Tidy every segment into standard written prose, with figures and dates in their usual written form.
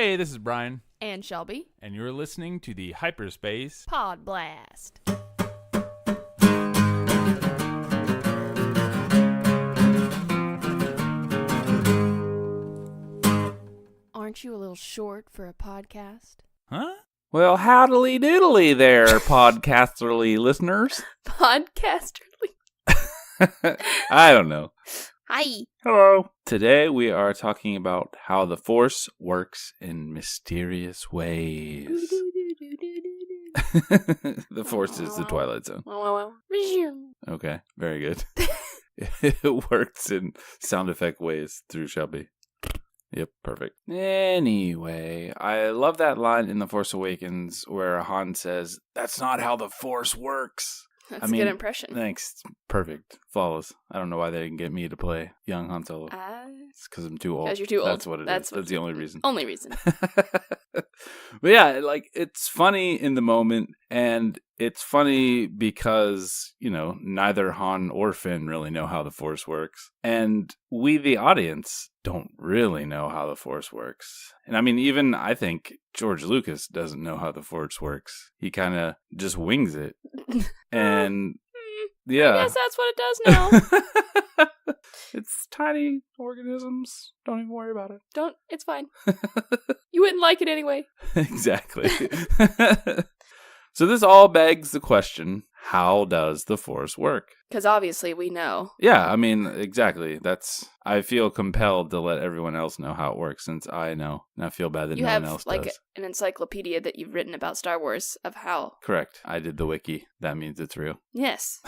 Hey, this is Brian. And Shelby. And you're listening to the Hyperspace Pod Blast. Aren't you a little short for a podcast? Huh? Well, howdly doodly there, podcasterly listeners. Podcasterly? I don't know. Hi. Hello. Today we are talking about how the Force works in mysterious ways. The Force is the Twilight Zone. Okay, very good. It works in sound effect ways through Shelby. Yep, perfect. Anyway, I love that line in The Force Awakens where Han says, "That's not how the Force works." That's a good impression. Thanks. Perfect. Flawless. I don't know why they didn't get me to play young Han Solo. It's because I'm too old. Because you're too old. That's what it is. That's the only reason. Only reason. But yeah, like, it's funny in the moment, and it's funny because, you know, neither Han or Finn really know how the Force works. And we, the audience, don't really know how the Force works. And I mean, even I think George Lucas doesn't know how the Force works. He kind of just wings it. And yeah. I guess that's what it does now. It's tiny organisms. Don't even worry about it. It's fine. You wouldn't like it anyway. Exactly. So this all begs the question, how does the Force work? Because obviously we know. Yeah, I mean, exactly. I feel compelled to let everyone else know how it works since I know. And I feel bad that no one else You have, like, does. an encyclopedia that you've written about Star Wars of how. Correct. I did the wiki. That means it's real. Yes.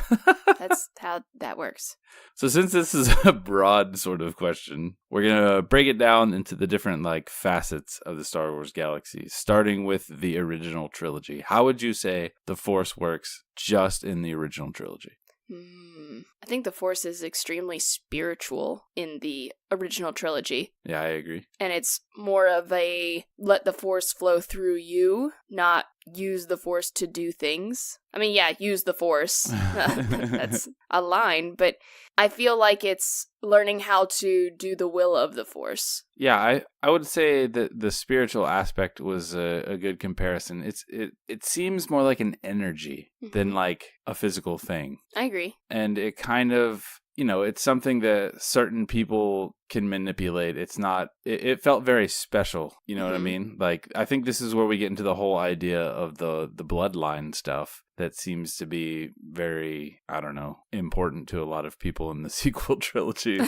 That's how that works. So since this is a broad sort of question, we're going to break it down into the different, like, facets of the Star Wars galaxy, starting with the original trilogy. How would you say the Force works just in the original trilogy? I think the Force is extremely spiritual in the original trilogy. Yeah, I agree. And it's more of a let the Force flow through you, not use the Force to do things. I mean, yeah, use the Force. That's a line, but I feel like it's learning how to do the will of the Force. Yeah, I would say that the spiritual aspect was a good comparison. It seems more like an energy than like a physical thing. I agree. And it kind of, you know, it's something that certain people can manipulate. It's not, it felt very special. You know what I mean? Like, I think this is where we get into the whole idea of the bloodline stuff that seems to be very, I don't know, important to a lot of people in the sequel trilogy,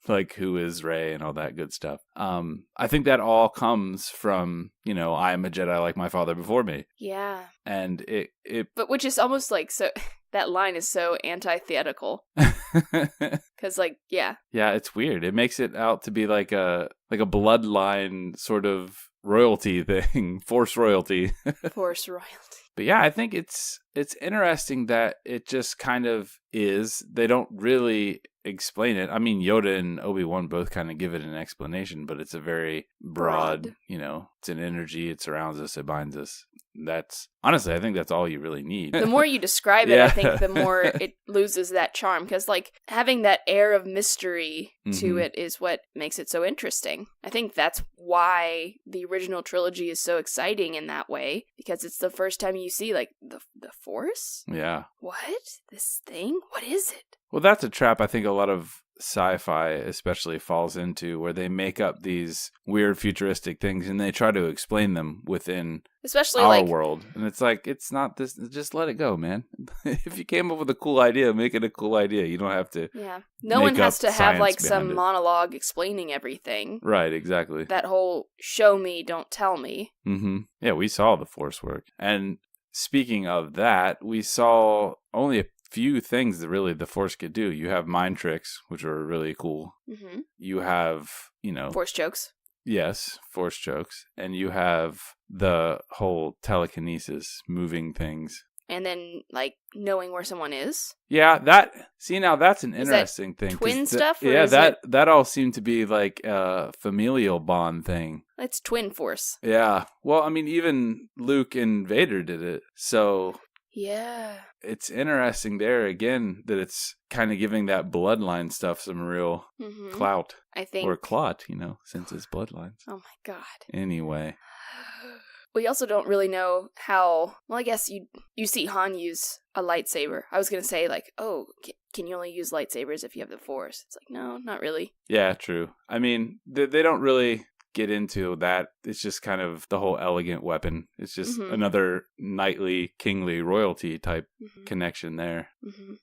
like who is Rey and all that good stuff. I think that all comes from, you know, I am a Jedi like my father before me. Yeah. And But which is almost like, so that line is so antithetical. Because, like, yeah. Yeah, it's weird. It makes it out to be like a bloodline sort of royalty thing, Force royalty. Force royalty. But yeah, I think it's interesting that it just kind of is. They don't really explain it. I mean, Yoda and Obi-Wan both kind of give it an explanation, but it's a very broad, you know, it's an energy, it surrounds us, it binds us. That's, honestly, I think that's all you really need. The more you describe it, I think the more it loses that charm. Because, like, having that air of mystery to it is what makes it so interesting. I think that's why the original trilogy is so exciting in that way. Because it's the first time you see, like, the Force? Yeah. What? This thing? What is it? Well, that's a trap I think a lot of sci-fi especially falls into, where they make up these weird futuristic things and they try to explain them within especially our like world. And it's like, it's not this, just let it go, man. If you came up with a cool idea, make it a cool idea. You don't have to. Yeah. No one has to have like some monologue explaining everything. Right, exactly. That whole show me, don't tell me. Yeah, we saw the Force work. And speaking of that, we saw only a few things that really the Force could do. You have mind tricks, which are really cool. You have, you know, Force jokes. Yes, Force jokes. And you have the whole telekinesis, moving things. And then, like, knowing where someone is. Yeah, now that's an interesting thing. Twin stuff? Yeah, that all seemed to be like a familial bond thing. It's twin Force. Yeah. Well, I mean, even Luke and Vader did it. So Yeah. It's interesting there again that it's kind of giving that bloodline stuff some real clout. I think. Or clot, since it's bloodlines. Oh my god. Anyway. We also don't really know how. Well, I guess you see Han use a lightsaber. I was gonna say like, oh, can you only use lightsabers if you have the Force? It's like, no, not really. Yeah, true. I mean, they don't really get into that. It's just kind of the whole elegant weapon. It's just another knightly, kingly royalty type connection there.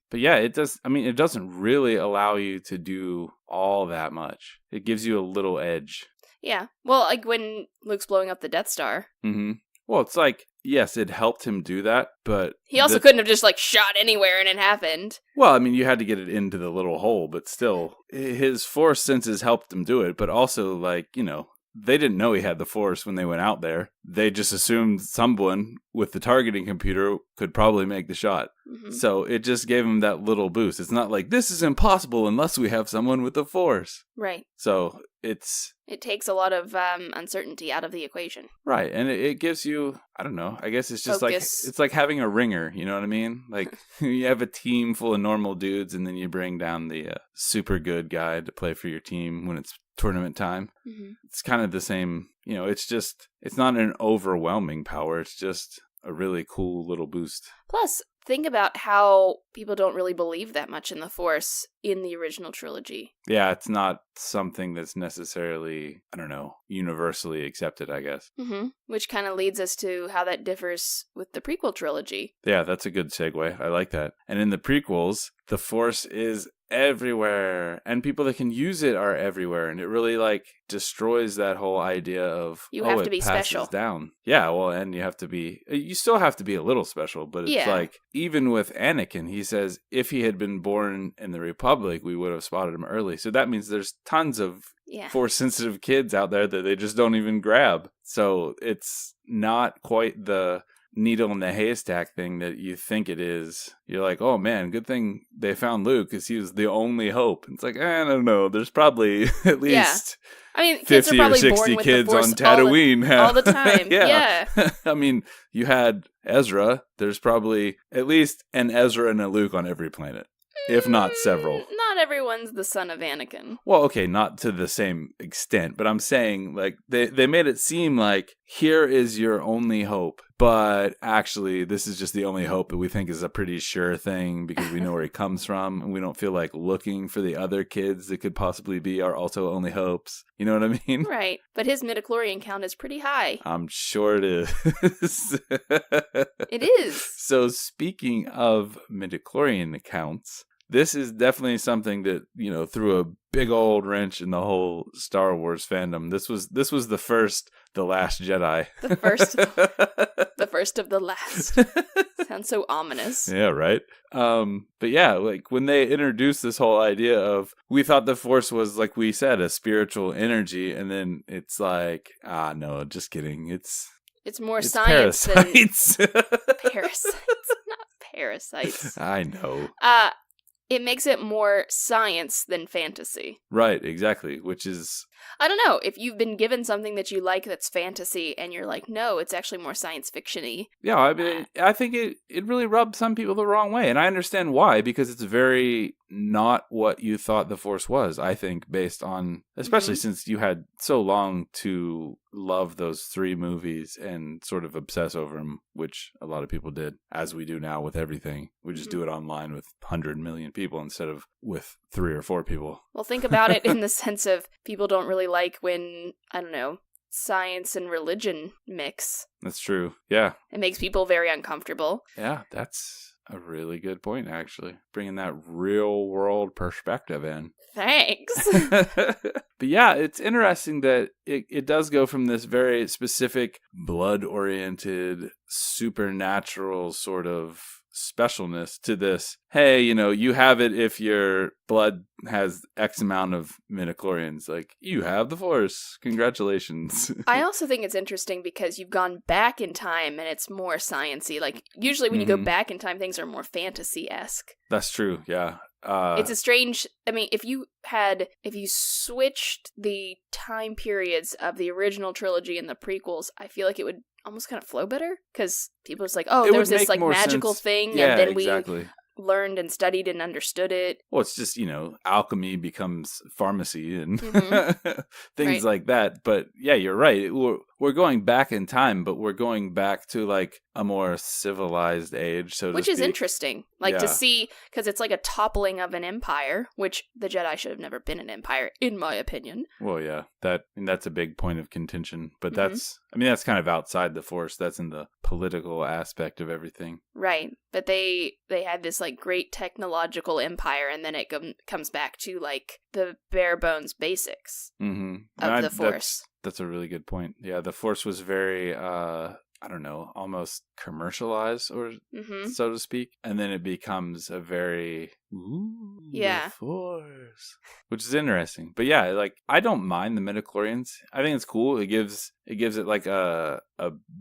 But yeah, it does. I mean, it doesn't really allow you to do all that much. It gives you a little edge. Yeah. Well, like when Luke's blowing up the Death Star. Well, it's like, yes, it helped him do that, but... He also couldn't have just, like, shot anywhere and it happened. Well, I mean, you had to get it into the little hole, but still, his Force senses helped him do it, but also, like, they didn't know he had the Force when they went out there. They just assumed someone with the targeting computer could probably make the shot. So it just gave him that little boost. It's not like, this is impossible unless we have someone with the Force. Right. So it takes a lot of uncertainty out of the equation. Right. And it gives you, I don't know, I guess it's just Focus. it's like having a ringer, you know what I mean? Like you have a team full of normal dudes and then you bring down the super good guy to play for your team when it's tournament time. It's kind of the same, it's not an overwhelming power. It's just a really cool little boost. Plus, think about how people don't really believe that much in the Force in the original trilogy. Yeah, it's not something that's necessarily, I don't know, universally accepted, I guess. Which kind of leads us to how that differs with the prequel trilogy. Yeah, that's a good segue. I like that. And in the prequels, the Force is everywhere, and people that can use it are everywhere, and it really destroys that whole idea of you have to be it passes special down. Yeah, well, and you still have to be a little special, but it's like even with Anakin, he says if he had been born in the Republic, we would have spotted him early. So that means there's tons of Force sensitive kids out there that they just don't even grab. So it's not quite the needle in the haystack thing that you think it is. You're like, oh man, good thing they found Luke because he was the only hope. It's like, I don't know. There's probably at least I mean, 50 or 60 kids on Tatooine all the time. Yeah. I mean, you had Ezra. There's probably at least an Ezra and a Luke on every planet, if not several. Not everyone's the son of Anakin. Well, okay, not to the same extent, but I'm saying, they made it seem like, here is your only hope, but actually, this is just the only hope that we think is a pretty sure thing because we know where he comes from, and we don't feel like looking for the other kids that could possibly be our also only hopes. You know what I mean? Right, but his midichlorian count is pretty high. I'm sure it is. It is. So speaking of midichlorian counts, this is definitely something that, threw a big old wrench in the whole Star Wars fandom. This was the first, The Last Jedi. The first of the last. Sounds so ominous. Yeah, right? But yeah, when they introduced this whole idea of, we thought the Force was, like we said, a spiritual energy, and then it's like, no, just kidding. It's more science parasites. than... Parasites. Not parasites. I know. It makes it more science than fantasy. Right, exactly, which is... I don't know, if you've been given something that you like that's fantasy, and you're like, no, it's actually more science fiction-y. Yeah, I mean, I think it really rubbed some people the wrong way, and I understand why, because it's very not what you thought the Force was, I think, based on... Especially since you had so long to love those 3 movies and sort of obsess over them, which a lot of people did, as we do now with everything. We just do it online with 100 million people instead of with 3 or 4 people. Well, think about it in the sense of people don't really like when, I don't know, science and religion mix. That's true. Yeah. It makes people very uncomfortable. Yeah, that's a really good point, actually. Bringing that real world perspective in. Thanks. But yeah, it's interesting that it does go from this very specific blood-oriented, supernatural sort of specialness to this, hey, you have it if your blood has X amount of midichlorians. Like, you have the Force. Congratulations. I also think it's interesting because you've gone back in time and it's more science-y. Like, usually when you go back in time, things are more fantasy-esque. That's true, yeah. It's a strange, I mean, if you switched the time periods of the original trilogy and the prequels, I feel like it would almost kind of flow better, because people are just like, oh, there was this like magical thing, and then we learned and studied and understood it. Well, it's just, alchemy becomes pharmacy and things like that. But yeah, you're right. We're going back in time, but we're going back to like a more civilized age, so to speak. Which is interesting, to see, because it's like a toppling of an empire, which the Jedi should have never been an empire, in my opinion. Well, yeah, that's a big point of contention, but that's kind of outside the Force. That's in the political aspect of everything. Right, but they had this like great technological empire, and then it comes back to like the bare bones basics of the Force. That's a really good point. Yeah, the Force was very, almost commercialized, or so to speak. And then it becomes a very, the Force, which is interesting. But yeah, like, I don't mind the midichlorians. I think it's cool. It gives it like a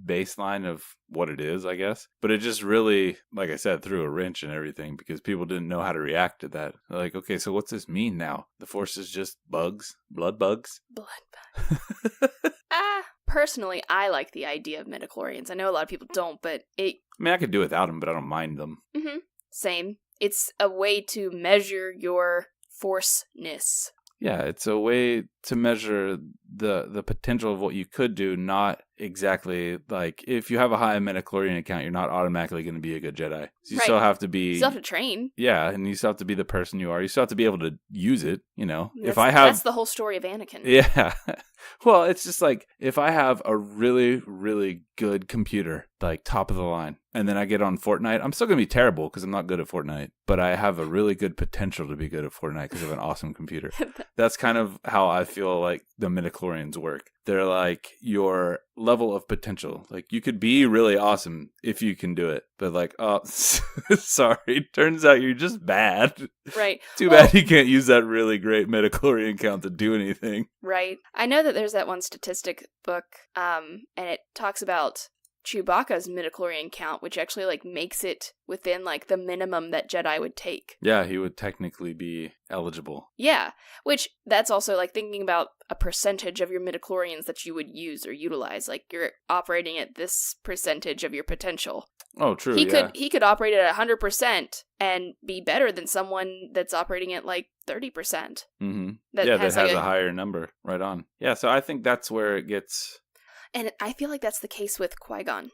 baseline of what it is, I guess. But it just really, like I said, threw a wrench in everything, because people didn't know how to react to that. They're like, okay, so what's this mean now? The Force is just bugs? Blood bugs? Blood bugs. Personally, I like the idea of midichlorians. I know a lot of people don't, but I could do without them, but I don't mind them. Mm-hmm. Same. It's a way to measure your Force-ness. Yeah, it's a way to measure the potential of what you could do, not exactly like if you have a high midichlorian account, you're not automatically going to be a good Jedi. So you still have to be... You still have to train. Yeah, and you still have to be the person you are. You still have to be able to use it, That's the whole story of Anakin. Yeah. Well, it's just like, if I have a really, really good computer, like top of the line, and then I get on Fortnite, I'm still going to be terrible because I'm not good at Fortnite, but I have a really good potential to be good at Fortnite because of an awesome computer. That's kind of how I feel like the midichlorians work. They're like your level of potential. Like, you could be really awesome if you can do it, but like, oh, sorry, turns out you're just bad. Right. Too bad you can't use that really great midichlorian count to do anything. Right. I know that there's that one statistic book, and it talks about Chewbacca's midichlorian count, which actually like makes it within like the minimum that Jedi would take. Yeah, he would technically be eligible. Yeah, which that's also like thinking about a percentage of your midichlorians that you would use or utilize. Like, you're operating at this percentage of your potential. Oh, true. He could operate at 100% and be better than someone that's operating at like 30%. Mm-hmm. That has a higher number. Right on. Yeah, so I think that's where it gets... And I feel like that's the case with Qui-Gon.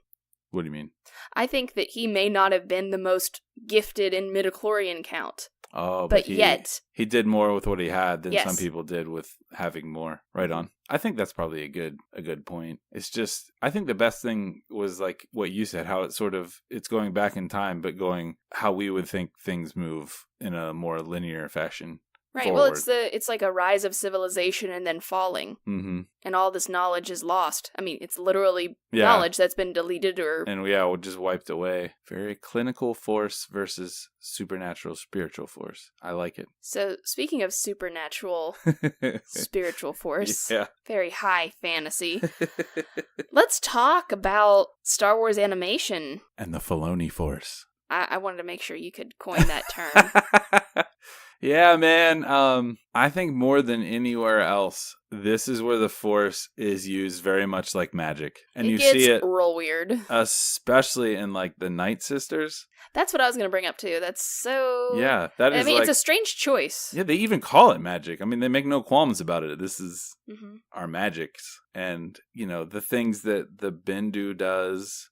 What do you mean? I think that he may not have been the most gifted in midichlorian count. Oh, but yet he did more with what he had than some people did with having more. Right on. I think that's probably a good point. It's just, I think the best thing was like what you said, how it's going back in time, but going how we would think things move in a more linear fashion. Right. Forward. Well, it's like a rise of civilization and then falling, and all this knowledge is lost. I mean, it's literally knowledge that's been deleted and just wiped away. Very clinical Force versus supernatural spiritual Force. I like it. So, speaking of supernatural spiritual Force, yeah, very high fantasy. Let's talk about Star Wars animation and the Filoni Force. I wanted to make sure you could coin that term. Yeah, man. I think more than anywhere else, this is where the Force is used very much like magic. And you see it real weird. Especially in like the Night Sisters. That's what I was going to bring up too. That's so... Yeah, that is it's a strange choice. Yeah, they even call it magic. I mean, they make no qualms about it. This is our magics. And, the things that the Bendu does...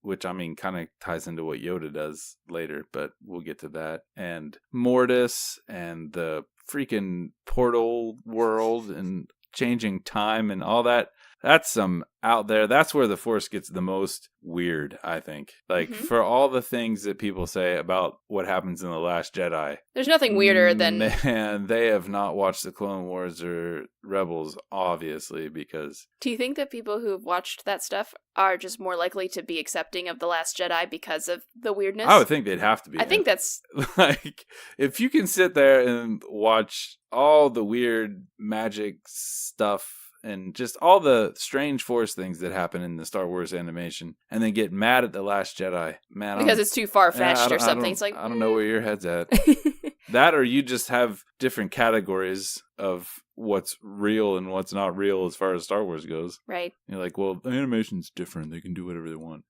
which I mean kind of ties into what Yoda does later, but we'll get to that. And Mortis and the freaking portal world and changing time and all that. That's some out there. That's where the Force gets the most weird, I think. Like, for all the things that people say about what happens in The Last Jedi. There's nothing weirder than... Man, they have not watched the Clone Wars or Rebels, obviously, because... Do you think that people who have watched that stuff are just more likely to be accepting of The Last Jedi because of the weirdness? I would think they'd have to be. I think that's... Like, if you can sit there and watch all the weird magic stuff and just all the strange Force things that happen in the Star Wars animation, and then get mad at The Last Jedi. Man, because it's too far-fetched or something. It's like, I don't know where your head's at. That, or you just have different categories of what's real and what's not real as far as Star Wars goes. Right. You're like, well, the animation's different. They can do whatever they want.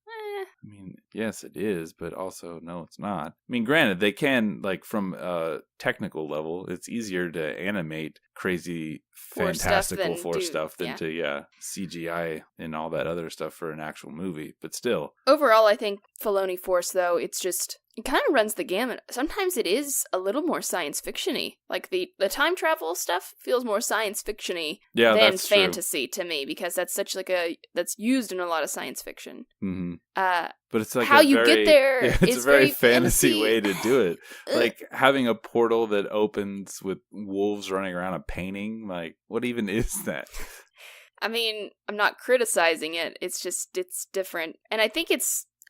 I mean, yes, it is, but also, no, it's not. I mean, granted, they can, like, from a technical level, it's easier to animate crazy, fantastical Force stuff than to CGI and all that other stuff for an actual movie. But still. Overall, I think Filoni Force, though, it's just... It kind of runs the gamut. Sometimes it is a little more science fiction-y. Like, the time travel stuff feels more science fiction-y than fantasy to me, because that's such like that's used in a lot of science fiction. Mm-hmm. But it's like how you get there it's a very fantasy way to do it. Like having a portal that opens with wolves running around a painting. Like, what even is that? I mean, I'm not criticizing it. It's just, it's different. And I think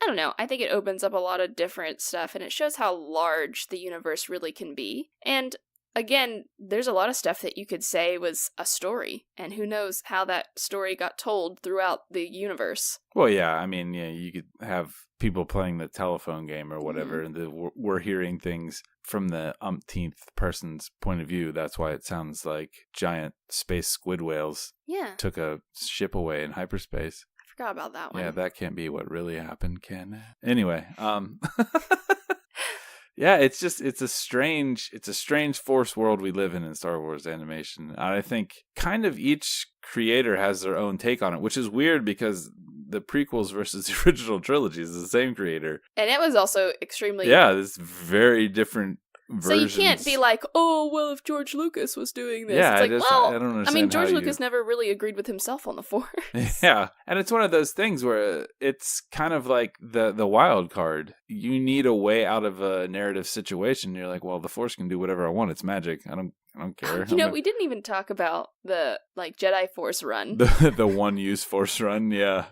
I don't know, I think it opens up a lot of different stuff, and it shows how large the universe really can be. And again, there's a lot of stuff that you could say was a story, and who knows how that story got told throughout the universe. Well, yeah, I mean, yeah, you could have people playing the telephone game or whatever, and we're hearing things from the umpteenth person's point of view. That's why it sounds like giant space squid whales took a ship away in hyperspace. Forgot about that one. Yeah, that can't be what really happened, can it? Anyway, yeah, it's a strange Force world we live in Star Wars animation. And I think kind of each creator has their own take on it, which is weird because the prequels versus the original trilogy is the same creator. And it was also extremely... Yeah, it's very different versions. So you can't be like, oh, well, if George Lucas was doing this. Yeah, it's like, I don't understand. I mean, George Lucas never really agreed with himself on the Force. Yeah, and it's one of those things where it's kind of like the wild card. You need a way out of a narrative situation. You're like, well, the Force can do whatever I want. It's magic. I don't care. We didn't even talk about the Jedi Force run. The one-use Force run, yeah.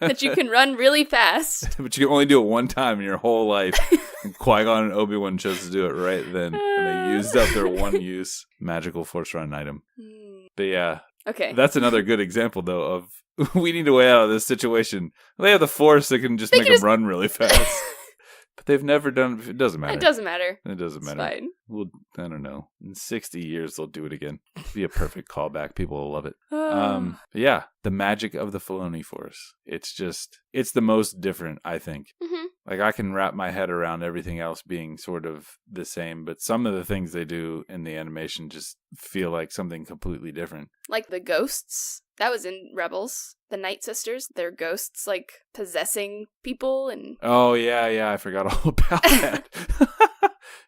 That you can run really fast. But you can only do it one time in your whole life. And Qui-Gon and Obi-Wan chose to do it right then. And they used up their one-use magical Force run item. But yeah. Okay. That's another good example, though, of we need a way out of this situation. They have the Force that can just make them run really fast. But they've never done... It doesn't matter. It doesn't matter. It doesn't matter. It's fine. Well, I don't know. In 60 years, they'll do it again. It'll be a perfect callback. People will love it. Yeah, the magic of the Filoni Force. It's the most different, I think. Mm-hmm. Like, I can wrap my head around everything else being sort of the same, but some of the things they do in the animation just feel like something completely different. Like the ghosts. That was in Rebels. The Night Sisters, they're ghosts, like, possessing people and... Oh, yeah, I forgot all about that.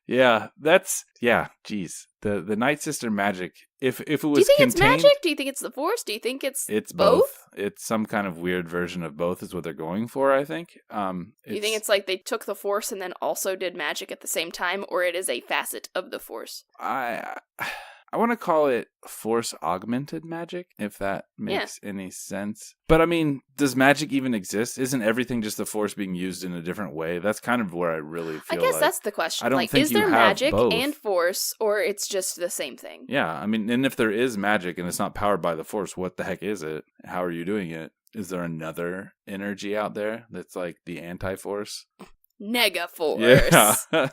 Yeah, geez. The Night Sister magic, if it was contained... Do you think it's magic? Do you think it's the Force? Do you think it's both? It's some kind of weird version of both is what they're going for, I think. Do you think it's like they took the Force and then also did magic at the same time, or it is a facet of the Force? I want to call it Force-augmented magic, if that makes any sense. But, I mean, does magic even exist? Isn't everything just the Force being used in a different way? That's kind of where I really feel like... I guess that's the question. I don't think is there magic both. And Force, or it's just the same thing? Yeah, I mean, and if there is magic and it's not powered by the Force, what the heck is it? How are you doing it? Is there another energy out there that's like the anti-Force? Negaforce. Yeah.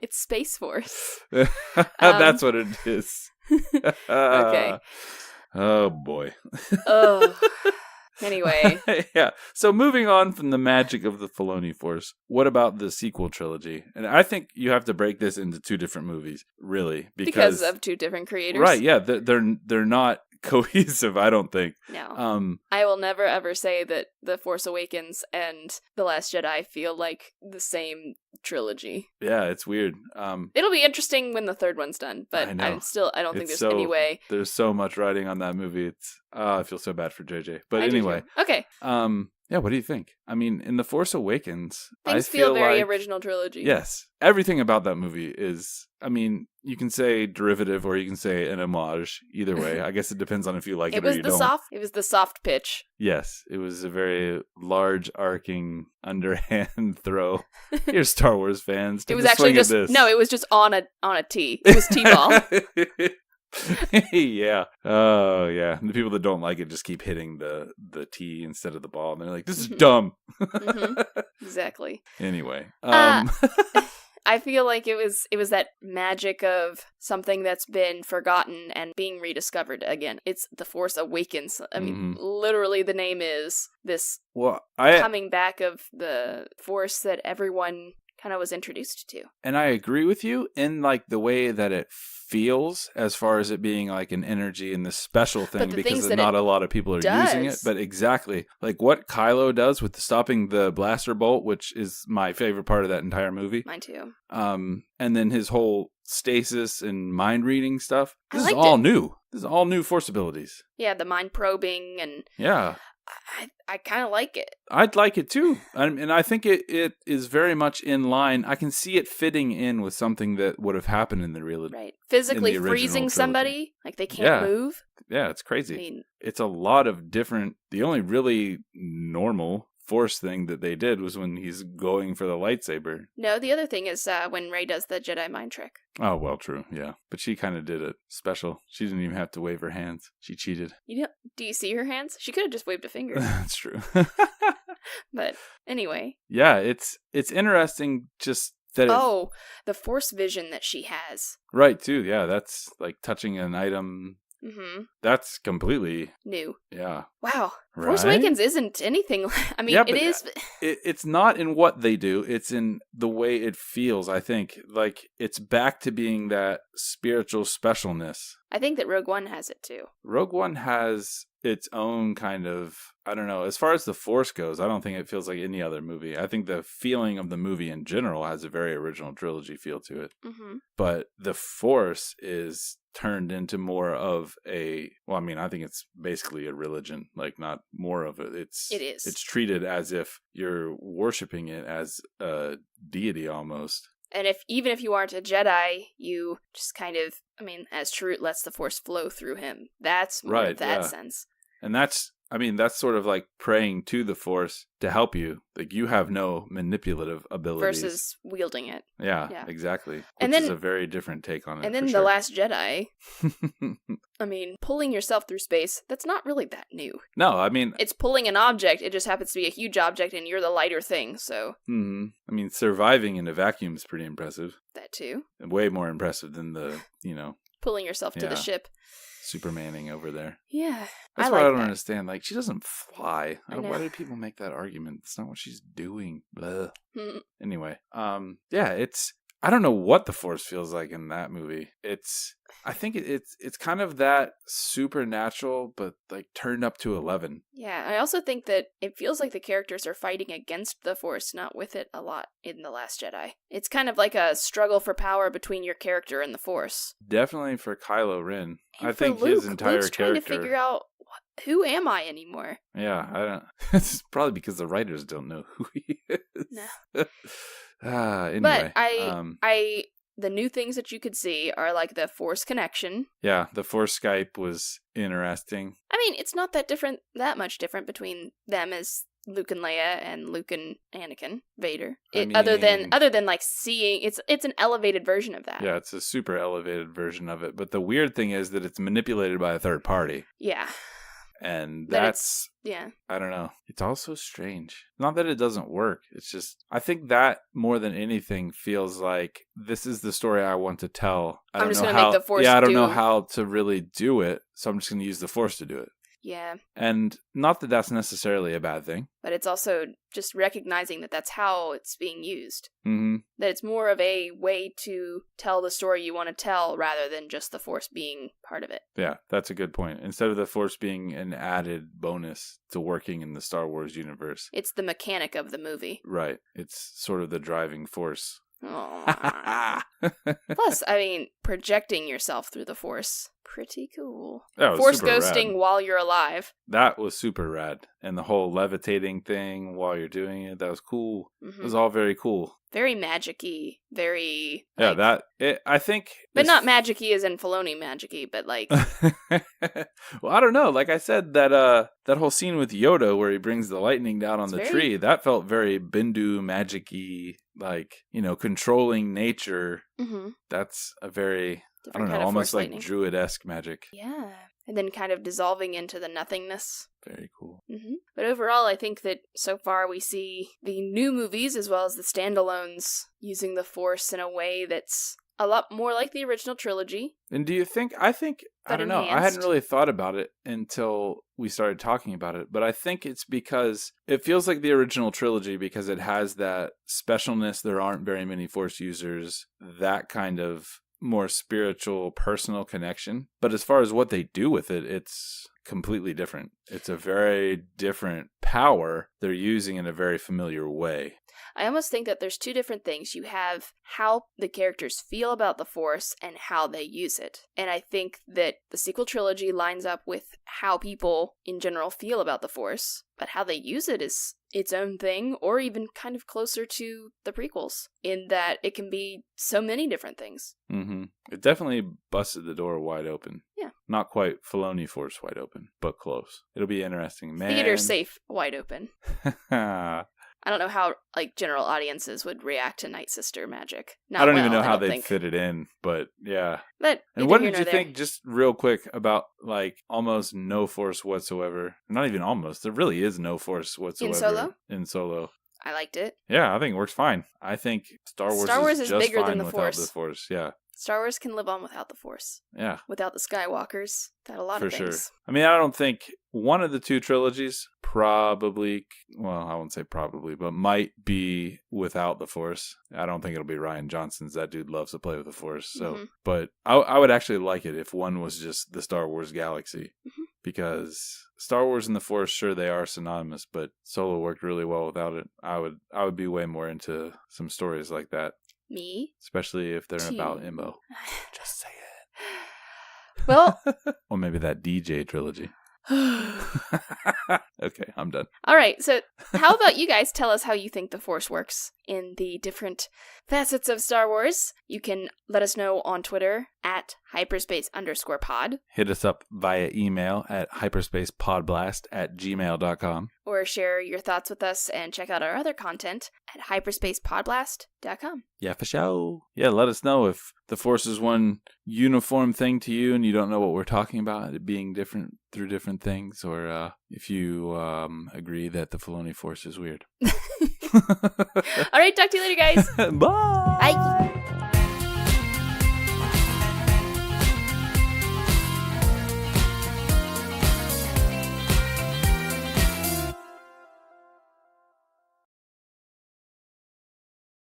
It's Space Force. That's what it is. Okay. Oh, boy. Anyway. Yeah. So moving on from the magic of the Filoni Force, what about the sequel trilogy? And I think you have to break this into two different movies, really. Because of two different creators? Right, yeah. They're not cohesive, I don't think. No. I will never ever say that The Force Awakens and The Last Jedi feel like the same trilogy. Yeah, it's weird. It'll be interesting when the third one's done, but I don't think there's any way. There's so much writing on that movie. I feel so bad for JJ. But anyway. Okay. Yeah, what do you think? I mean, in The Force Awakens, things feel very original trilogy. Yes. Everything about that movie is, I mean, you can say derivative or you can say an homage. Either way. I guess it depends on if you like it or you don't. It was the soft pitch. Yes. It was a very large, arcing, underhand throw. Here's Star Wars fans. It was actually just, no, it was just on a tee. It was T-ball. Yeah. Oh, yeah. The people that don't like it just keep hitting the tee instead of the ball, and they're like, "This is dumb." Exactly. Anyway, I feel like it was that magic of something that's been forgotten and being rediscovered again. It's The Force Awakens. I mean, literally the name is this coming back of the Force that everyone kind of was introduced to. And I agree with you in like the way that it feels as far as it being like an energy and this special thing, because not a lot of people are using it. But exactly like what Kylo does with stopping the blaster bolt, which is my favorite part of that entire movie. Mine too. And then his whole stasis and mind reading stuff. This is all new. This is all new Force abilities. Yeah, the mind probing and yeah. I kind of like it. I'd like it too. And I think it is very much in line. I can see it fitting in with something that would have happened in the real. Right. Physically freezing somebody, like they can't move. Yeah, it's crazy. I mean, it's a lot of different. The only really normal Force thing that they did was when he's going for the lightsaber. No, the other thing is when Rey does the Jedi mind trick. Oh, well, true, yeah. But she kind of did it special. She didn't even have to wave her hands. She cheated. Do you see her hands? She could have just waved a finger. That's true. But anyway. Yeah, it's interesting just that the Force vision that she has. Right, too, yeah. That's like touching an item. Mm-hmm. That's completely new. Yeah. Wow. Right? Force Awakens isn't anything. I mean, it is. It's not in what they do. It's in the way it feels, I think. Like, it's back to being that spiritual specialness. I think that Rogue One has it, too. Rogue One has its own kind of, I don't know, as far as the Force goes, I don't think it feels like any other movie. I think the feeling of the movie in general has a very original trilogy feel to it. Mm-hmm. But the Force is turned into more of I think it's basically a religion, like not more of it. It is. It's treated as if you're worshiping it as a deity almost. And even if you aren't a Jedi, you just kind of, as Chirrut lets the Force flow through him. That's more of that sense. And that's sort of like praying to the Force to help you. Like, you have no manipulative abilities. Versus wielding it. Yeah, exactly. Which is a very different take on it. And then The Last Jedi. Pulling yourself through space, that's not really that new. No, it's pulling an object, it just happens to be a huge object and you're the lighter thing, so. Mm-hmm. Surviving in a vacuum is pretty impressive. That too. And way more impressive than the, pulling yourself to the ship. Supermaning over there. Yeah. That's what I don't understand. Like, she doesn't fly. Why do people make that argument? It's not what she's doing. Blah. Anyway, I don't know what the Force feels like in that movie. I think it's kind of that supernatural, but like turned up to 11. Yeah, I also think that it feels like the characters are fighting against the Force, not with it a lot in The Last Jedi. It's kind of like a struggle for power between your character and the Force. Definitely for Kylo Ren. And I think Luke, his entire Luke's character. Trying to figure out who am I anymore. Yeah, I don't. It's probably because the writers don't know who he is. No. Anyway, but the new things that you could see are like the Force connection. Yeah, the Force Skype was interesting. It's not that much different between them as Luke and Leia and Luke and Anakin, Vader. Other than like seeing, it's an elevated version of that. Yeah, it's a super elevated version of it. But the weird thing is that it's manipulated by a third party. Yeah. And that's, I don't know. It's also strange. Not that it doesn't work. It's just, I think that more than anything feels like this is the story I want to tell. I'm just going to make the Force I don't know how to really do it. So I'm just going to use the Force to do it. Yeah. And not that that's necessarily a bad thing. But it's also just recognizing that that's how it's being used. Mm-hmm. That it's more of a way to tell the story you want to tell rather than just the Force being part of it. Yeah, that's a good point. Instead of the Force being an added bonus to working in the Star Wars universe. It's the mechanic of the movie. Right. It's sort of the driving force. Plus, projecting yourself through the Force. Pretty cool. Force ghosting rad. While you're alive. That was super rad. And the whole levitating thing while you're doing it, that was cool. Mm-hmm. It was all very cool. Very magic-y. Very... I think... But not magic-y as in Filoni magic-y, but like... Well, I don't know. Like I said, that whole scene with Yoda where he brings the lightning down on the tree, that felt very Bindu magic-y, like, controlling nature. Mm-hmm. That's a very... I don't know, almost like druid-esque magic. Yeah. And then kind of dissolving into the nothingness. Very cool. Mm-hmm. But overall, I think that so far we see the new movies as well as the standalones using the Force in a way that's a lot more like the original trilogy. And do you think, I don't know, I hadn't really thought about it until we started talking about it, but I think it's because it feels like the original trilogy because it has that specialness. There aren't very many Force users, that kind of more spiritual, personal connection. But as far as what they do with it, it's completely different. It's a very different power they're using in a very familiar way. I almost think that there's two different things. You have how the characters feel about the Force and how they use it. And I think that the sequel trilogy lines up with how people in general feel about the Force, but how they use it is its own thing, or even kind of closer to the prequels, in that it can be so many different things. Mm-hmm. It definitely busted the door wide open. Yeah. Not quite Filoni Force wide open, but close. It'll be interesting. Man. Theater safe wide open. I don't know how general audiences would react to Night Sister magic. I don't even know how they'd fit it in, but yeah. But and what did you think, just real quick, about almost no Force whatsoever? Not even almost. There really is no Force whatsoever in Solo. I liked it. Yeah, I think it works fine. I think Star Wars is just bigger fine than the without Force. the Force. Yeah. Star Wars can live on without the Force. Yeah. Without the Skywalkers. Without a lot of things. For sure. I mean, I don't think one of the two trilogies probably, well, I won't say probably, but might be without the Force. I don't think it'll be Rian Johnson's. That dude loves to play with the Force. So, But I would actually like it if one was just the Star Wars galaxy. Mm-hmm. Because Star Wars and the Force, sure, they are synonymous, but Solo worked really well without it. I would be way more into some stories like that. Me? Especially if they're about Imbo. Just say it. Well. Or maybe that DJ trilogy. Okay, I'm done. All right, so how about you guys tell us how you think the Force works in the different facets of Star Wars? You can let us know on Twitter at hyperspace_pod. Hit us up via email at hyperspacepodblast@gmail.com. Or share your thoughts with us and check out our other content at hyperspacepodblast.com. Yeah, for sure. Yeah, let us know if the Force is one uniform thing to you and you don't know what we're talking about, it being different through different things, or if you agree that the Filoni Force is weird. All right, talk to you later, guys. Bye. Bye.